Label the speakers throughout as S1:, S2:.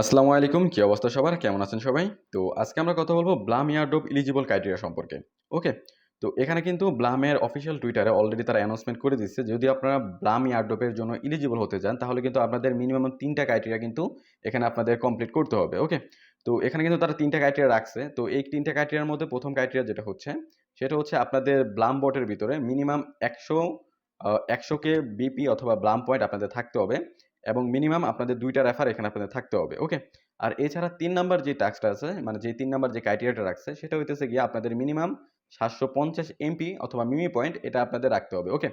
S1: আসসালামু আলাইকুম। কি অবস্থা সবার? কেমন আছেন সবাই? তো আজকে আমরা কথা বলব ব্লাম এয়ারড্রপ এলিজিবল ক্রাইটেরিয়া সম্পর্কে। ওকে? তো এখানে কিন্তু ব্লামের অফিসিয়াল টুইটারে অলরেডি তারা অ্যানাউন্সমেন্ট করে দিচ্ছে। যদি আপনারা ব্লাম এয়ারড্রপের জন্য এলিজিবল হতে চান তাহলে কিন্তু আপনাদের মিনিমাম ৩ টা ক্রাইটেরিয়া কিন্তু এখানে আপনাদের কমপ্লিট করতে হবে। ওকে? তো এখানে কিন্তু তারা ৩ টা ক্রাইটেরিয়া রাখছে। তো এই ৩ টা ক্রাইটেরিয়ার মধ্যে ১ম ক্রাইটেরিয়া যেটা হচ্ছে, সেটা হচ্ছে আপনাদের ব্লাম বটের ভিতরে মিনিমাম ১০০ কে বিপি অথবা ব্লাম পয়েন্ট আপনাদের থাকতে হবে। এবং মিনিমাম আপনাদের ২ টা রেফার এখানে আপনাদের থাকতে হবে। ওকে? আর এছাড়া ৩ নাম্বার যে টাস্কটা আছে, মানে যে ৩ নাম্বার যে ক্রাইটেরিয়াটা রাখছে, সেটা হইতেছে গিয়ে আপনাদের মিনিমাম ৭৫০ এমপি অথবা মিমি পয়েন্ট এটা আপনাদের রাখতে হবে। ওকে?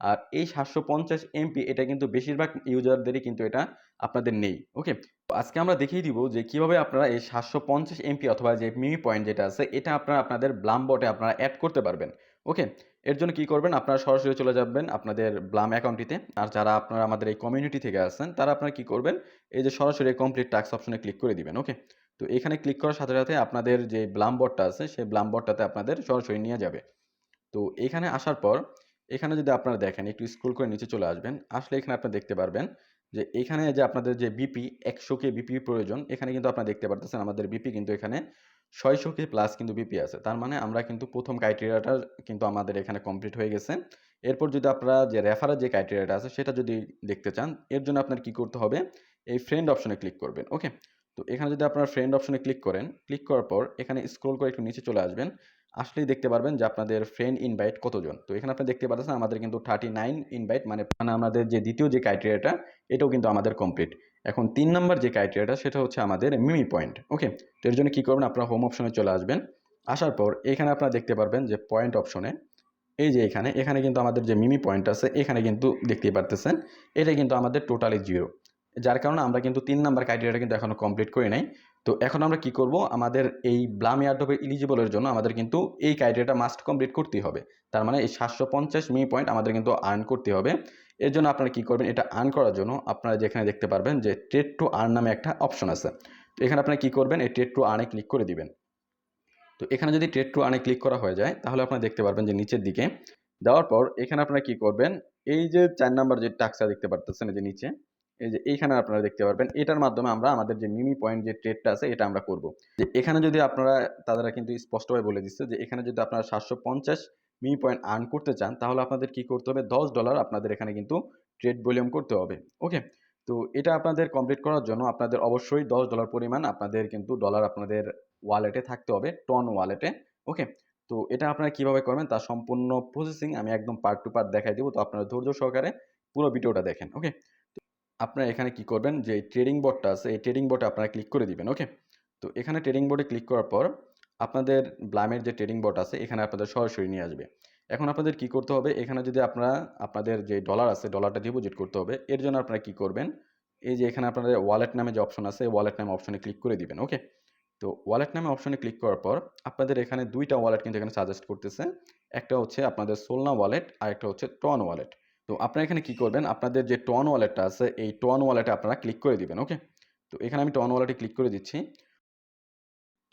S1: আর এই ৭৫০ এমপি এটা কিন্তু বেশিরভাগ ইউজারদেরই কিন্তু এটা আপনাদের নেই। ওকে? তো আজকে আমরা দেখিয়ে দিব যে কিভাবে আপনারা এই ৭৫০ এমপি অথবা যে মিমি পয়েন্ট যেটা আছে, এটা আপনারা আপনাদের ব্লাম বটে আপনারা এড করতে পারবেন। ওকে? এর জন্য কি করবেন? আপনারা সরাসরি চলে যাবেন আপনাদের ব্লাম অ্যাকাউন্টটিতে। আর যারা আপনারা আমাদের এই কমিউনিটি থেকে আছেন, তারা আপনারা কি করবেন? এই যে সরাসরি কমপ্লিট টাস্ক অপশনে ক্লিক করে দিবেন। ওকে? তো এখানে ক্লিক করার সাথে, সাথে আপনাদের যে ব্লাম বটটা আছে, সেই ব্লাম বটটাতে আপনাদের সরাসরি নিয়ে যাবে। তো এখানে আসার পর, এখানে যদি আপনারা দেখেন একটু স্ক্রল করে নিচে চলে আসবেন। আসলে এখানে আপনারা দেখতে পারবেন যে এখানে যে আপনাদের যে বিপি ১০০ কে বিপি প্রয়োজন, এখানে কিন্তু আপনারা দেখতে পারতেছেন আমাদের বিপি কিন্তু এখানে ৬০০ কে প্লাস কিন্তু বিপি আছে। তার মানে আমরা কিন্তু ১ম ক্রাইটেরিয়াটা কিন্তু আমাদের এখানে কমপ্লিট হয়ে গেছে। এরপর যদি আপনারা যে রেফারের যে ক্রাইটেরিয়াটা আছে সেটা যদি দেখতে চান, এর জন্য আপনার কি করতে হবে? এই ফ্রেন্ড অপশনে ক্লিক করবেন। ওকে? তো এখানে যদি আপনারা ফ্রেন্ড অপশনে ক্লিক করেন, ক্লিক করার পর এখানে স্ক্রল করে একটু নিচে চলে আসবেন। আসলেই দেখতে পারবেন যে আপনাদের ফ্রেন্ড ইনভাইট কতজন। তো এখানে আপনি দেখতে পাচ্ছেন আমাদের কিন্তু 39 ইনভাইট মানে আমাদের যে দ্বিতীয় যে ক্রাইটেরিয়াটা এটাও কিন্তু আমাদের কমপ্লিট। এখন ৩ নাম্বার যে ক্রাইটেরিয়াটা সেটা হচ্ছে আমাদের মিমি পয়েন্ট। ওকে? তো এর জন্য কি করবেন? আপনারা হোম অপশনে চলে আসবেন। আসার পর এখানে আপনারা দেখতে পারবেন যে পয়েন্ট অপশনে এই যে এখানে কিন্তু আমাদের যে মিমি পয়েন্ট আছে এখানে কিন্তু দেখতেই পারতেছেন। এটা কিন্তু আমাদের টোটালি 0। যার কারণে আমরা কিন্তু ৩ নাম্বার ক্রাইটেরিয়াটা কিন্তু এখনো কমপ্লিট করি নাই। তো এখন আমরা কি করব? আমাদের এই ব্লাম এয়ারড্রপে এলিজিবল এর জন্য আমাদের কিন্তু এই ক্রাইটেরিয়াটা মাস্ট কমপ্লিট করতেই হবে। তার মানে এই ৭৫০ মিমি পয়েন্ট আমাদের কিন্তু আর্ন করতে হবে। এর জন্য আপনারা কি করবেন? এটা আর্ন করার জন্য আপনারা যেখানে দেখতে পারবেন যে ট্রেড টু আর্ন নামে একটা অপশন আছে। তো এখানে আপনারা কি করবেন? এই trade to earn A click করে দিবেন। তো এখানে যদি ট্রেড টু আর্নে ক্লিক করা হয়ে যায় তাহলে আপনারা দেখতে পারবেন যে নিচের দিকে দেওয়ার পর এখানে আপনারা কি করবেন? এই যে ৪ নাম্বার যে টাস্কটা দেখতে পারতেছেন এই যে নিচে, এই যে এইখানে আপনারা দেখতে পারবেন এটার মাধ্যমে আমরা আমাদের যে মিমি পয়েন্ট যে ট্রেডটা আছে এটা আমরা করব। যে এখানে যদি আপনারা তারা কিন্তু স্পষ্টভাবে বলে দিচ্ছে যে এখানে যদি আপনারা ৭৫০ মিমি পয়েন্ট আর্ন করতে চান তাহলে আপনাদের কি করতে হবে? $১০ আপনাদের এখানে কিন্তু ট্রেড ভলিউম করতে হবে। ওকে? তো এটা আপনাদের কমপ্লিট করার জন্য আপনাদের অবশ্যই $১০ পরিমাণ আপনাদের কিন্তু ডলার আপনাদের ওয়ালেটে থাকতে হবে, টন ওয়ালেটে। ওকে? তো এটা আপনারা কিভাবে করবেন তার সম্পূর্ণ প্রসেসিং আমি একদম পার্ট টু পার্ট দেখাই দিব। তো আপনারা ধৈর্য সহকারে পুরো ভিডিওটা দেখেন। ওকে? আপনারা এখানে কি করবেন যে ট্রেডিং বোর্ডটা আছে এই ট্রেডিং বোর্ডে আপনারা ক্লিক করে দিবেন। ওকে? তো এখানে ট্রেডিং বোর্ডে ক্লিক করার পর আপনাদের ব্লামের যে ট্রেডিং বোর্ড আছে এখানে আপনাদের সরাসরি নিয়ে আসবে। এখন আপনাদের কি করতে হবে? এখানে যদি আপনারা আপনাদের যে ডলার আছে ডলারটা ডিপোজিট করতে হবে। এর জন্য আপনারা কি করবেন? এই যে এখানে আপনাদের ওয়ালেট নামে যে অপশন আছে ওয়ালেট নামে অপশনে ক্লিক করে দিবেন। ওকে? তো ওয়ালেট নামে অপশনে ক্লিক করার পর আপনাদের এখানে ২ টা ওয়ালেট কিন্তু এখানে সাজেস্ট করতেছে। একটা হচ্ছে আপনাদের সোলনা ওয়ালেট আরেকটা হচ্ছে টন ওয়ালেট। তো আপনারা এখানে কি করবেন? আপনাদের যে টন ওয়ালেটটা আছে এই টন ওয়ালেটে আপনারা ক্লিক করে দিবেন। ওকে? তো এখানে আমি টন ওয়ালেটে ক্লিক করে দিচ্ছি।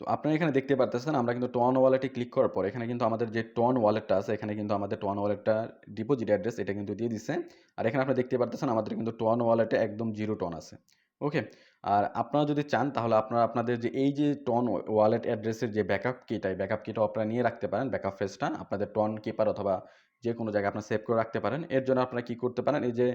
S1: তো আপনারা এখানে দেখতে পারতেছেন আমরা কিন্তু টন ওয়ালেটে ক্লিক করার পর এখানে কিন্তু আমাদের যে টন ওয়ালেটটা আছে এখানে কিন্তু আমাদের টন ওয়ালেটটার ডিপোজিট অ্যাড্রেস এটা কিন্তু দিয়ে দিছে। আর এখানে আপনারা দেখতে পারতেছেন আমাদের কিন্তু টন ওয়ালেটে একদম 0 টন আছে। ওকে? আর আপনারা যদি চান তাহলে আপনারা আপনাদের যে এই যে টন ওয়ালেট অ্যাড্রেসের যে ব্যাকআপ কিটা এই ব্যাকআপ কিটাও আপনারা নিয়ে রাখতে পারেন। ব্যাকআপ ফেজটা আপনাদের টন কিপার অথবা যেকোনো জায়গায় আপনারা সেভ করে রাখতে পারেন। এর জন্য আপনারা কি করতে পারেন? এই যে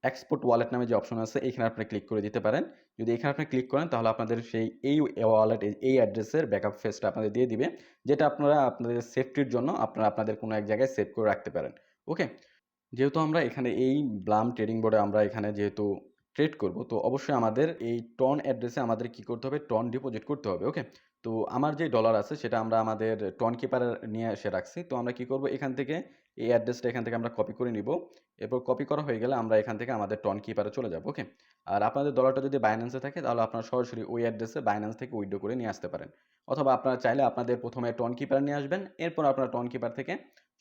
S1: এক্সপোর্ট ওয়ালেট নামে যে অপশন আছে এখানে আপনি ক্লিক করে দিতে পারেন। যদি এখানে আপনি ক্লিক করেন তাহলে আপনাদের সেই এই ওয়ালেট এই অ্যাড্রেসের ব্যাকআপ ফেজটা আপনাদের দিয়ে দিবে। যেটা আপনারা আপনাদের সেফটির জন্য আপনারা আপনাদের কোনো এক জায়গায় সেভ করে রাখতে পারেন। ওকে? যেহেতু আমরা এখানে এই ব্লাম ট্রেডিং বোর্ডে আমরা এখানে যেহেতু ট্রেড করব, তো অবশ্যই আমাদের এই টন অ্যাড্রেসে আমাদের কি করতে হবে? টন ডিপোজিট করতে হবে। ওকে? তো আমার যে ডলার আছে সেটা আমরা আমাদের টন কিপারে নিয়ে এসে রাখছি। তো আমরা কি করব? এখান থেকে এই অ্যাড্রেসটা এখান থেকে আমরা কপি করে নিব। এরপর কপি করা হয়ে গেলে আমরা এখান থেকে আমাদের টন কিপারে চলে যাব। ওকে? আর আপনাদের ডলারটা যদি Binance এ থাকে তাহলে আপনারা সরাসরি ওই অ্যাড্রেসে Binance থেকে উইথড্র করে নিয়ে আসতে পারেন। অথবা আপনারা চাইলে আপনাদের ১ম এ টন কিপারে নিয়ে আসবেন। এরপর আপনারা টন কিপার থেকে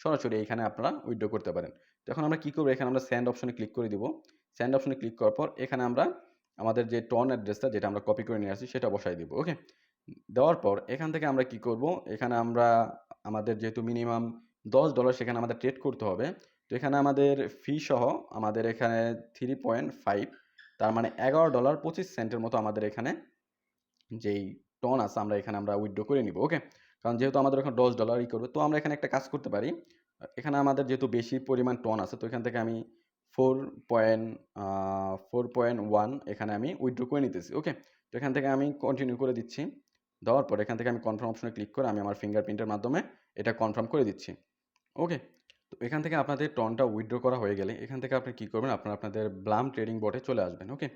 S1: সরাসরি এইখানে আপনারা উইথড্র করতে পারেন। তো এখন আমরা কি করব? এখানে আমরা সেন্ড অপশনে ক্লিক করে দিব। সেন্ড অপশনে ক্লিক করার পর এখানে আমরা আমাদের যে টন অ্যাড্রেসটা যেটা আমরা কপি করে নিয়ে আসছি সেটা বসায় দিব। ওকে? দেওয়ার পর এখান থেকে আমরা কি করব? এখানে আমরা আমাদের যেহেতু মিনিমাম $১০ সেখানে আমাদের ট্রেড করতে হবে। তো এখানে আমাদের ফি সহ আমাদের এখানে 3.5 তার মানে $11.25 মতো আমাদের এখানে যেই টন আছে আমরা এখানে আমরা উইথড্র করে নিব। ওকে? কারণ যেহেতু আমাদের এখন $10 করবে, তো আমরা এখানে একটা কাজ করতে পারি। এখানে আমাদের যেহেতু বেশি পরিমাণ টন আছে, তো এখান থেকে আমি 4 পয়েন্ট 4.1 এখানে আমি উইথড্র করে নিতেছি। ওকে? তো এখান থেকে আমি কন্টিনিউ করে দিচ্ছি। দেওয়ার পর এখান থেকে আমি কনফার্ম অপশনে ক্লিক করে আমি আমার ফিঙ্গারপ্রিন্টের মাধ্যমে এটা কনফার্ম করে দিচ্ছি। ওকে? তো এখান থেকে আপনাদের টনটা উইথড্র করা হয়ে গেলে এখান থেকে আপনি কি করবেন? আপনারা আপনাদের ব্লাম ট্রেডিং বটে চলে আসবেন। ওকে?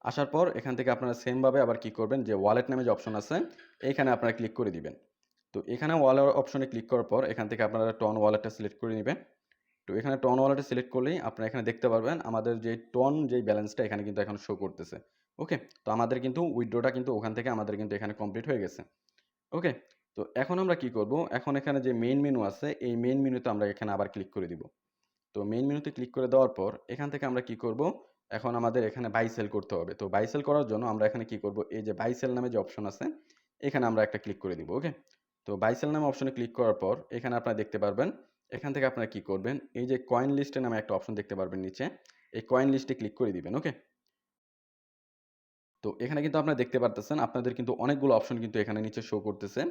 S1: আসার পর এখান থেকে আপনারা সেমভাবে আবার কি করবেন? যে ওয়ালেট নামে যে অপশন আছে, এইখানে আপনারা ক্লিক করে দিবেন। তো এখানে ওয়ালেট অপশনে ক্লিক করার পর এখান থেকে আপনারা টন ওয়ালেটটা সিলেক্ট করে নিবেন। তো এখানে টন ওয়ালেটে সিলেক্ট করলেই আপনারা এখানে দেখতে পারবেন আমাদের যে টন যেই ব্যালেন্সটা এখানে কিন্তু এখন শো করতেছে। ওকে? তো আমাদের কিন্তু উইথড্রটা কিন্তু ওখান থেকে আমাদের কিন্তু এখানে কমপ্লিট হয়ে গেছে। ওকে? তো এখন আমরা কি করব? এখন এখানে যে মেইন মেনু আছে, এই মেইন মেনুতে আমরা এখানে আবার ক্লিক করে দিব। তো মেইন মেনুতে ক্লিক করে দেওয়ার পর এখান থেকে আমরা কি করব? এখন আমাদের এখানে বাই সেল করতে হবে। তো বাই সেল করার জন্য আমরা এখানে কি করব? এই যে বাই সেল নামে যে অপশন আছে, এখানে আমরা একটা ক্লিক করে দিব। ওকে? তো বাই সেল নামে অপশনে ক্লিক করার পর এখানে আপনারা দেখতে পারবেন, এখান থেকে আপনারা কি করবেন? এই যে কয়েন লিস্টে নামে একটা অপশন দেখতে পারবেন নিচে। এই কয়েন লিস্টে ক্লিক করে দিবেন। ওকে? তো এখানে কিন্তু আপনারা দেখতে পারতেছেন আপনাদের কিন্তু অনেকগুলো অপশন কিন্তু এখানে নিচে শো করতেছে।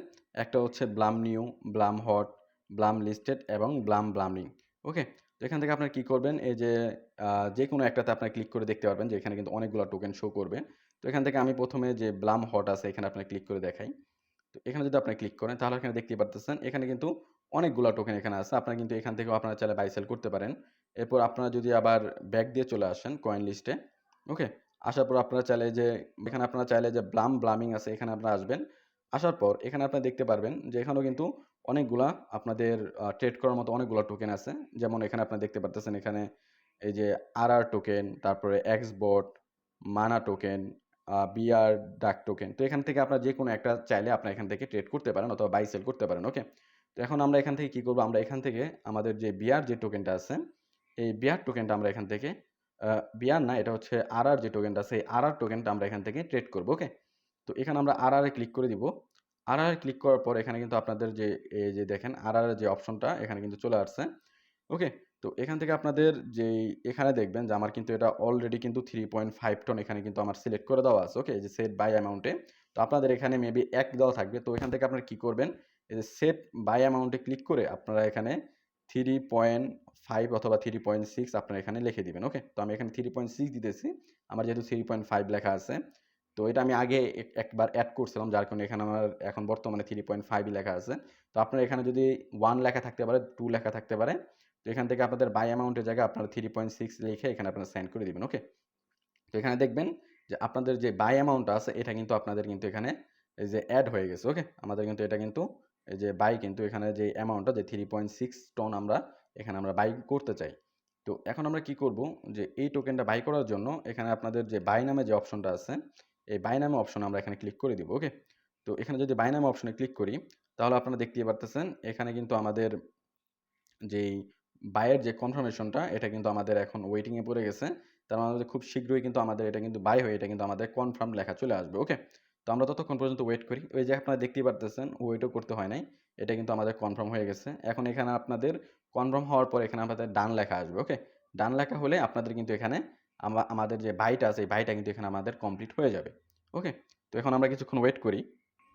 S1: একটা হচ্ছে Blum new, Blum hot, Blum listed এবং ব্লামিং। ওকে? তো এখান থেকে আপনারা কি করবেন? এই যে যেকোনো একটাতে আপনারা ক্লিক করে দেখতে পারবেন যে এখানে কিন্তু অনেকগুলা টোকেন শো করবে। তো এখান থেকে আমি ১ম এ যে ব্লাম হট আছে এখানে আপনারা ক্লিক করে দেখাই। তো এখানে যদি আপনি ক্লিক করেন তাহলে এখানে দেখতেই পারতেছেন এখানে কিন্তু অনেকগুলা টোকেন এখানে আছে। আপনারা কিন্তু এখান থেকেও আপনারা চাইলে বাই সেল করতে পারেন। এরপর আপনারা যদি আবার ব্যাক দিয়ে চলে আসেন কয়েন লিস্টে, ওকে? আসার পর আপনারা চাইলে যে এখানে আপনারা চাইলে যে ব্লামিং আছে এখানে আপনারা আসবেন। আসার পর এখানে আপনারা দেখতে পারবেন যে এখানেও কিন্তু অনেকগুলা আপনাদের ট্রেড করার মতো অনেকগুলা টোকেন আছে। যেমন এখানে আপনারা দেখতে পারতেছেন এখানে এই যে RR টোকেন, তারপরে XBOT, মানা টোকেন, বিআর ডাক টোকেন। তো এখান থেকে আপনারা যেকোনো একটা চাইলে আপনারা এখান থেকে ট্রেড করতে পারেন অথবা বাই সেল করতে পারেন। ওকে? তো এখন আমরা এখান থেকে কি করব? আমরা এখান থেকে আমাদের যে বিআর যে টোকেনটা আছে, এই বিআর টোকেনটা আমরা এখান থেকে আ বিআর না, এটা হচ্ছে RR যে টোকেনটা আছে, এই RR টোকেনটা আমরা এখান থেকে ট্রেড করব। ওকে? তো এখানে আমরা RR এ ক্লিক করে দিব। RR এ ক্লিক করার পর এখানে কিন্তু আপনাদের যে এই যে দেখেন RR এর যে অপশনটা এখানে কিন্তু চলে আসছে। ওকে? তো এখান থেকে আপনাদের যেই এখানে দেখবেন যে আমার কিন্তু এটা অলরেডি কিন্তু 3.5 টন এখানে কিন্তু আমার সিলেক্ট করে দেওয়া আছে। ওকে? এই যে সেট বাই অ্যামাউন্ট এ। তো আপনাদের এখানে মেবি ১ দেওয়া থাকবে। তো এখান থেকে আপনারা কি করবেন? এই যে সেট বাই অ্যামাউন্ট এ ক্লিক করে আপনারা এখানে 3.5 অথবা 3.6 আপনারা এখানে লিখে দিবেন। ওকে? তো আমি এখানে 3.6 দিতেছি। আমার যেহেতু 3.5 লেখা আছে। তো এটা আমি আগে একবার এড করছিলাম যার কারণে এখানে আমার এখন বর্তমানে 3.5 ই লেখা আছে। তো আপনার এখানে যদি 1 লেখা থাকতে পারে, 2 লেখা থাকতে পারে। তো এখান থেকে আপনাদের বাই অ্যামাউন্ট এর জায়গায় আপনারা 3.6 লিখে এখানে আপনারা সেন্ড করে দিবেন। ওকে? তো এখানে দেখবেন যে আপনাদের যে বাই অ্যামাউন্টটা আছে এটা কিন্তু আপনাদের কিন্তু এখানে এই যে এড হয়ে গেছে। ওকে? আমাদের কিন্তু এটা কিন্তু এই যে বাই কিন্তু এখানে যে অ্যামাউন্টটা যে 3.6 টন আমরা এখানে আমরা বাই করতে চাই। তো এখন আমরা কি করব? যে এই টোকেনটা বাই করার জন্য এখানে আপনাদের যে বাই নামে যে অপশনটা আছে, এই বাই নামে অপশনে আমরা এখানে ক্লিক করে দিব। ওকে? তো এখানে যদি বাই নামে অপশনে ক্লিক করি তাহলে আপনারা দেখতেই পারতেছেন এখানে কিন্তু আমাদের যেই বায়ের যে কনফার্মেশনটা এটা কিন্তু আমাদের এখন ওয়েটিং এ পড়ে গেছে। তার মানে হচ্ছে খুব শীঘ্রই কিন্তু আমাদের এটা কিন্তু বাই হয়ে এটা কিন্তু আমাদের কনফার্ম লেখা চলে আসবে। ওকে? তো আমরা ততক্ষণ পর্যন্ত ওয়েট করি। ওই যে আপনারা দেখতেই পারতেছেন ওয়েটও করতে হয় নাই। এটা কিন্তু আমাদের কনফার্ম হয়ে গেছে। এখন এখানে আপনাদের কনফার্ম হওয়ার পর এখানে আপনাদের ডান লেখা আসবে। ওকে? ডান লেখা হলে আপনাদের কিন্তু এখানে আমাদের যে বাইটা আছে এই বাইটা কিন্তু এখানে আমাদের কমপ্লিট হয়ে যাবে। ওকে? তো এখন আমরা কিছুক্ষণ ওয়েট করি।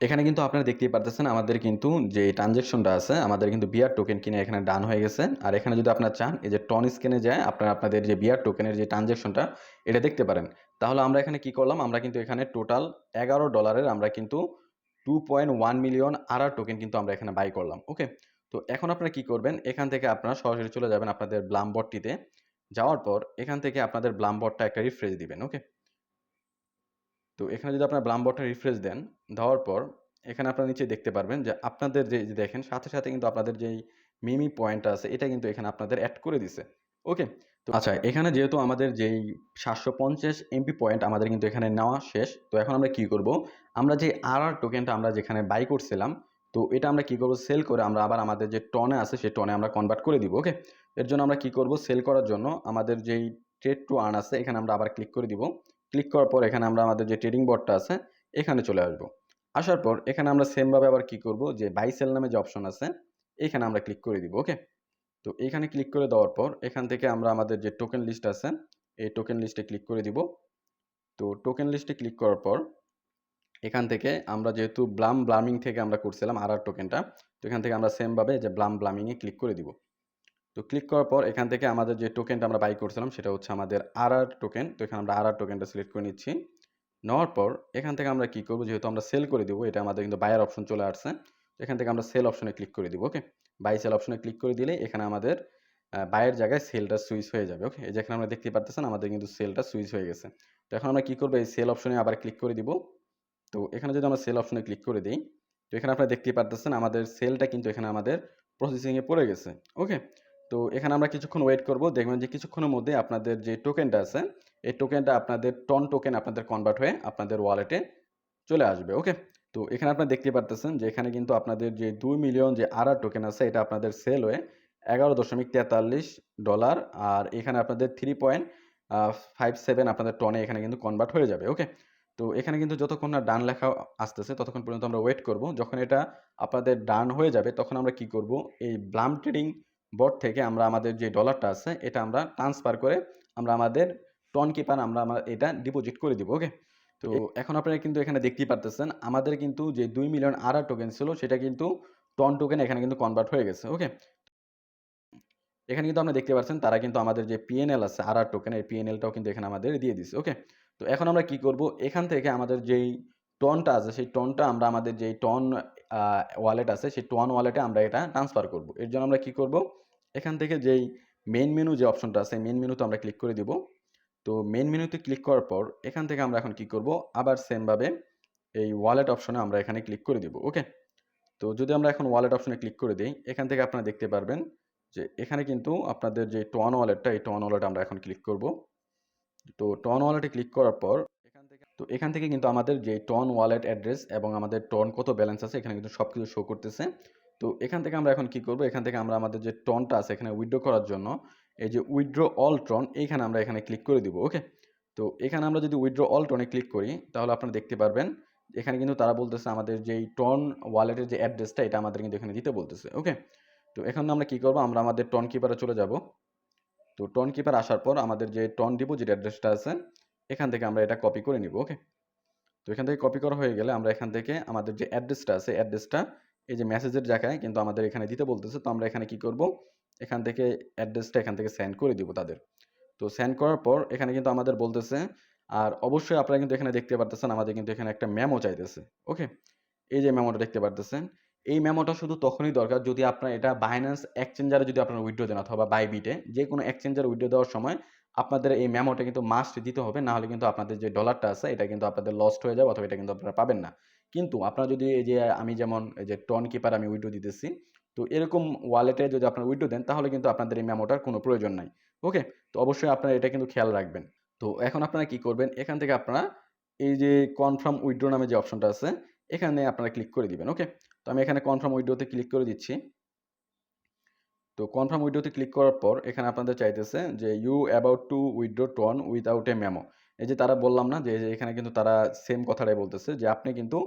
S1: এখানে কিন্তু আপনারা দেখতেই পারতেছেন আমাদের কিন্তু যে ট্রান্সেকশনটা আছে আমাদের কিন্তু বিআর টোকেন কিনে এখানে ডান হয়ে গেছে। আর এখানে যদি আপনারা চান এই যে টন স্ক্যানে যায় আপনারা আপনাদের যে বিআর টোকেনের যে ট্রান্সেকশনটা এটা দেখতে পারেন। তাহলে আমরা এখানে কি করলাম? আমরা কিন্তু এখানে টোটাল $11 আমরা কিন্তু 2.1 মিলিয়ন আরআর টোকেন কিন্তু আমরা এখানে বাই করলাম। ওকে? তো এখন আপনারা কি করবেন? এখান থেকে আপনারা সরাসরি চলে যাবেন আপনাদের ব্লাম বটটিতে। যাওয়ার পর এখান থেকে আপনাদের ব্লাম বটটা একটা রিফ্রেশ দিবেন। ওকে? তো এখানে যদি আপনার ব্লাম বটন রিফ্রেশ দেন, দেওয়ার পর এখানে আপনারা নিচে দেখতে পারবেন যে আপনাদের যে দেখেন সাথে, সাথে কিন্তু আপনাদের যেই মিমি পয়েন্টটা আছে এটা কিন্তু এখানে আপনাদের এড করে দিছে। ওকে? তো আচ্ছা এখানে যেহেতু আমাদের যেই ৭৫০ এমপি পয়েন্ট আমাদের কিন্তু এখানে নেওয়া শেষ। তো এখন আমরা কি করব? আমরা যে আরআর টোকেনটা আমরা যেখানে বাই করছিলাম, তো এটা আমরা কি করব? সেল করে আমরা আবার আমাদের যে টনে আছে সেই টনে আমরা কনভার্ট করে দিব। ওকে? এর জন্য আমরা কি করব? সেল করার জন্য আমাদের যেই ট্রেড টু আর্ন আছে এখানে আমরা আবার ক্লিক করে দিব। ক্লিক করার পর এখানে আমরা আমাদের যে ট্রেডিং বটটা আছে এখানে চলে আসব। আসার পর এখানে আমরা সেম ভাবে আবার কি করব? যে বাই সেল নামে যে অপশন আছে এখানে আমরা ক্লিক করে দিব। ওকে? তো এইখানে ক্লিক করে দেওয়ার পর এখান থেকে আমরা আমাদের যে টোকেন লিস্ট আছে এই টোকেন লিস্টে ক্লিক করে দিব। তো টোকেন লিস্টে ক্লিক করার পর এখান থেকে আমরা যেহেতু ব্লামিং থেকে আমরা করছিলাম আরআর টোকেনটা, তো এখান থেকে আমরা সেম ভাবে যে ব্লামিং এ ক্লিক করে দিব। তো ক্লিক করার পর এখান থেকে আমাদের যে টোকেনটা আমরা বাই করছিলাম সেটা হচ্ছে আমাদের আরআর টোকেন। তো এখানে আমরা আরআর টোকেনটা সিলেক্ট করে নিচ্ছি। নেওয়ার পর এখান থেকে আমরা কি করব, যেহেতু আমরা সেল করে দিব, এটা আমাদের কিন্তু বায়ার অপশন চলে আসছে। তো এখান থেকে আমরা সেল অপশনে ক্লিক করে দিব। ওকে, বাই সেল অপশনে ক্লিক করে দিলে এখানে আমাদের বায়ের জায়গায় সেলটা সুইচ হয়ে যাবে। ওকে, এই যে এখানে আমরা দেখতে পারতেছেন আমাদের কিন্তু সেলটা সুইচ হয়ে গেছে। তো এখন আমরা কি করব, এই সেল অপশনে আবার ক্লিক করে দিব। তো এখানে যদি আমরা সেল অপশনে ক্লিক করে দেই, তো এখানে আপনারা দেখতেই পারতেছেন আমাদের সেলটা কিন্তু এখানে আমাদের প্রসেসিং এ পড়ে গেছে। ওকে, তো এখানে আমরা কিছুক্ষণ ওয়েট করব। দেখবেন যে কিছুক্ষণের মধ্যে আপনাদের যে টোকেনটা আছে, এই টোকেনটা আপনাদের টন টোকেন আপনাদের কনভার্ট হয়ে আপনাদের ওয়ালেটে চলে আসবে। ওকে, তো এখানে আপনারা দেখতে পারতেছেন যে এখানে কিন্তু আপনাদের যে 2 মিলিয়ন যে আরআর টোকেন আছে এটা আপনাদের সেল হয়ে $11.43 আর এখানে আপনাদের 3.57 আপনাদের টনে এখানে কিন্তু কনভার্ট হয়ে যাবে। ওকে, তো এখানে কিন্তু যতক্ষণ না ডান লেখা আসতেছে ততক্ষণ পর্যন্ত আমরা ওয়েট করব। যখন এটা আপনাদের ডান হয়ে যাবে তখন আমরা কি করব, এই ব্লাম ট্রেডিং বট থেকে আমরা আমাদের যে ডলারটা আছে এটা আমরা ট্রান্সফার করে আমরা আমাদের টন কিপার আমরা এটা ডিপোজিট করে দিব। ওকে, তো এখন আপনারা কিন্তু এখানে দেখতেই পারতেছেন আমাদের কিন্তু যে 2 মিলিয়ন আরআর টোকেন ছিল সেটা কিন্তু টন টোকেন এখানে কিন্তু কনভার্ট হয়ে গেছে। ওকে, এখানে কিন্তু আপনারা দেখতে পাচ্ছেন তারা কিন্তু আমাদের যে পিএনএল আছে আরআর টোকেন এই পিএনএলটাও কিন্তু এখানে আমাদের দিয়ে দিছে। ওকে, তো এখন আমরা কি করব, এখান থেকে আমাদের যেই টনটা আছে সেই টনটা আমরা আমাদের যেই টন ওয়ালেট আছে সেই টন ওয়ালেটে আমরা এটা ট্রান্সফার করব। এর জন্য আমরা কি করব, এখান থেকে যেই মেইন মেনু যে অপশনটা আছে মেইন মেনুতে আমরা ক্লিক করে দিব। তো মেইন মেনুতে ক্লিক করার পর এখান থেকে আমরা এখন কি করব, আবার সেম ভাবে এই ওয়ালেট অপশনে আমরা এখানে ক্লিক করে দিব। ওকে, তো যদি আমরা এখন ওয়ালেট অপশনে ক্লিক করে দেই, এখান থেকে আপনারা দেখতে পারবেন যে এখানে কিন্তু আপনাদের যে টন ওয়ালেটটা এই টন ওয়ালেটে আমরা এখন ক্লিক করব। তো টন ওয়ালেটে ক্লিক করার পর এখান থেকে কিন্তু আমাদের যে টন ওয়ালেট অ্যাড্রেস এবং আমাদের টন কত ব্যালেন্স আছে এখানে কিন্তু সবকিছু শো করতেছে। তো এখান থেকে আমরা এখন কি করব, এখান থেকে আমরা আমাদের যে টনটা আছে এখানে উইথড্র করার জন্য এই যে উইথড্র অল টন এইখানে আমরা এখানে ক্লিক করে দিব। ওকে, তো এখানে আমরা যদি উইথড্র অল টনে ক্লিক করি তাহলে আপনারা দেখতে পারবেন এখানে কিন্তু তারা বলতেছে আমাদের যেই টন ওয়ালেটের যে অ্যাড্রেসটা এটা আমাদের কিন্তু এখানে দিতে বলতেছে। ওকে, তো এখন আমরা কি করব, আমরা আমাদের টন কিপারে চলে যাব। তো টন কিপার আসার পর আমাদের যে টন ডিপোজিট অ্যাড্রেসটা আছে এখান থেকে আমরা এটা কপি করে নিব। ওকে, তো এখান থেকে কপি করা হয়ে গেলে আমরা এখান থেকে আমাদের যে অ্যাড্রেসটা আছে অ্যাড্রেসটা এই যে মেসেজের জায়গায় কিন্তু আমাদের এখানে দিতে বলতেছে। তো আমরা এখানে কি করব, এখান থেকে অ্যাড্রেসটা এখান থেকে সেন্ড করে দিব তাদের। তো সেন্ড করার পর এখানে কিন্তু আমাদের বলতেছে, আর অবশ্যই আপনারা কিন্তু এখানে দেখতে পারতেছেন আমাদের কিন্তু এখানে একটা মেমো চাইতেছে। ওকে, এই যে মেমোটা দেখতে পারতেছেন, এই মেমোটা শুধু তখনই দরকার যদি আপনার এটা Binance এক্সচেঞ্জারে যদি আপনারা উইথড্র দেন অথবা বাইবিটে যেকোনো এক্সচেঞ্জারে উইথড্র দেওয়ার সময় আপনাদের এই মেমোটা কিন্তু মাস্ট দিতে হবে। না হলে কিন্তু আপনাদের যে ডলারটা আছে এটা কিন্তু আপনাদের লস্ট হয়ে যাবে অথবা এটা কিন্তু আপনারা পাবেন না। কিন্তু আপনারা যদি এই যে আমি যেমন এই যে টন কিপার আমি উইথড্র দিতেছি, তো এরকম ওয়ালেটে যদি আপনারা উইথড্র দেন তাহলে কিন্তু আপনাদের এই মেমোটার কোনো প্রয়োজন নাই। ওকে, তো অবশ্যই আপনারা এটা কিন্তু খেয়াল রাখবেন। তো এখন আপনারা কি করবেন, এখান থেকে আপনারা এই যে কনফার্ম উইথড্র নামে যে অপশনটা আছে এখানে আপনারা ক্লিক করে দিবেন। ওকে, তো আমি এখানে কনফার্ম উইথড্রতে ক্লিক করে দিচ্ছি। তো কনফার্ম উইথড্রতে ক্লিক করার পর এখানে আপনাদের চাইতেছে যে you about to withdraw ton without a memo. এই যে তারা বললাম না যে এই যে এখানে কিন্তু তারা সেম কথাটাই বলতেছে যে আপনি কিন্তু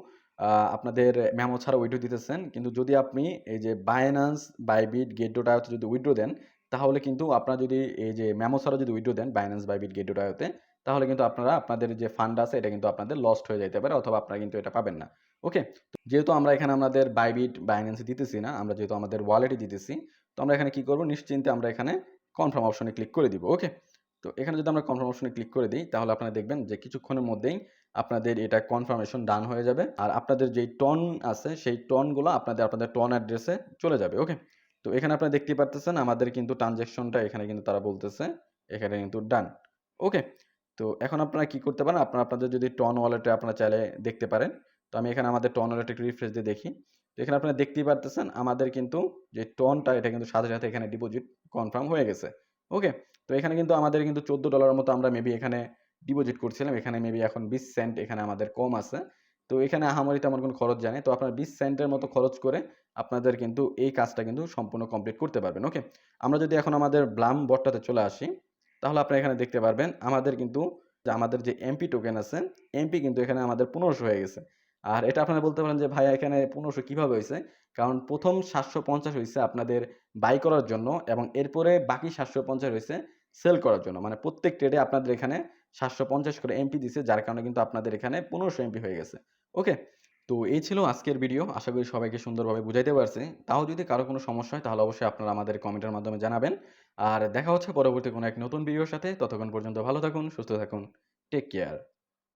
S1: আপনাদের মেমো ছাড়া উইথড্র দিতেছেন। কিন্তু যদি আপনি এই যে Binance, Bybit, Get.io তে যদি উইথড্র দেন তাহলে কিন্তু আপনারা যদি এই যে মেমো ছাড়া যদি উইথড্র দেন Binance, Bybit, Get.io তে তাহলে কিন্তু আপনারা আপনাদের যে ফান্ড আছে এটা কিন্তু আপনাদের লস্ট হয়ে যাইতে পারে অথবা আপনারা কিন্তু এটা পাবেন না। ওকে, যেহেতু আমরা এখানে আমাদের Bybit, Binance দিতেছি না, আমরা যেহেতু আমাদের ওয়ালেটে দিতেছি, তো আমরা এখানে কি করব, নিশ্চিন্তে আমরা এখানে কনফার্ম অপশনে ক্লিক করে দিব। ওকে, তো এখানে যদি আমরা কনফার্ম অপশনে ক্লিক করে দিই তাহলে আপনারা দেখবেন যে কিছুক্ষণের মধ্যেই আপনাদের এটা কনফার্মেশন ডান হয়ে যাবে আর আপনাদের যেই টন আছে সেই টনগুলো আপনাদের টন অ্যাড্রেসে চলে যাবে। ওকে, তো এখানে আপনারা দেখতেই পারতেছেন আমাদের কিন্তু ট্রানজ্যাকশনটা এখানে কিন্তু তারা বলতেছে এখানে কিন্তু ডান। ওকে, তো এখন আপনারা কি করতে পারেন, আপনাদের যদি টন ওয়ালেটে আপনারা চাইলে দেখতে পারেন। তো আমি এখানে আমাদের টন ওয়ালেটে একটু রিফ্রেশ দিয়ে দেখি। তো এখানে আপনারা দেখতেই পারতেছেন আমাদের কিন্তু যে টনটা এটা কিন্তু সাথে সাথে এখানে ডিপোজিট কনফার্ম হয়ে গেছে। ওকে, তো এখানে কিন্তু আমাদের কিন্তু $14 মতো আমরা মেবি এখানে ডিপোজিট করছিলাম। এখানে মেবি এখন 20 সেন্ট এখানে আমাদের কম আছে। তো এখানে আহামরি তেমন কোনো খরচ যায় না। তো আপনারা 20 সেন্টের মতো খরচ করে আপনাদের কিন্তু এই কাজটা কিন্তু সম্পূর্ণ কমপ্লিট করতে পারবেন। ওকে, আমরা যদি এখন আমাদের ব্লাম বটটাতে চলে আসি তাহলে আপনারা এখানে দেখতে পারবেন আমাদের কিন্তু আমাদের যে এমপি টোকেন আছে এমপি কিন্তু এখানে আমাদের 1500 হয়ে গেছে। আর এটা আপনারা বলতে পারেন যে ভাইয়া এখানে 1500 কিভাবে হইছে? কারণ প্রথম 750 হইছে আপনাদের বাই করার জন্য এবং এরপরে বাকি 750 হইছে সেল করার জন্য। মানে প্রত্যেক ট্রেডে আপনাদের এখানে 750 করে এমপি দিছে যার কারণে কিন্তু আপনাদের এখানে 1500 এমপি হয়ে গেছে। ওকে? তো এই ছিল আজকের ভিডিও। আশা করি সবাইকে সুন্দরভাবে বুঝাইতে পারছি। তাও যদি কারো কোনো সমস্যা হয় তাহলে অবশ্যই আপনারা আমাদের কমেন্টের মাধ্যমে জানাবেন। আর দেখা হচ্ছে পরবর্তী কোনো এক নতুন ভিডিওর সাথে। ততক্ষণ পর্যন্ত ভালো থাকুন, সুস্থ থাকুন। Take care.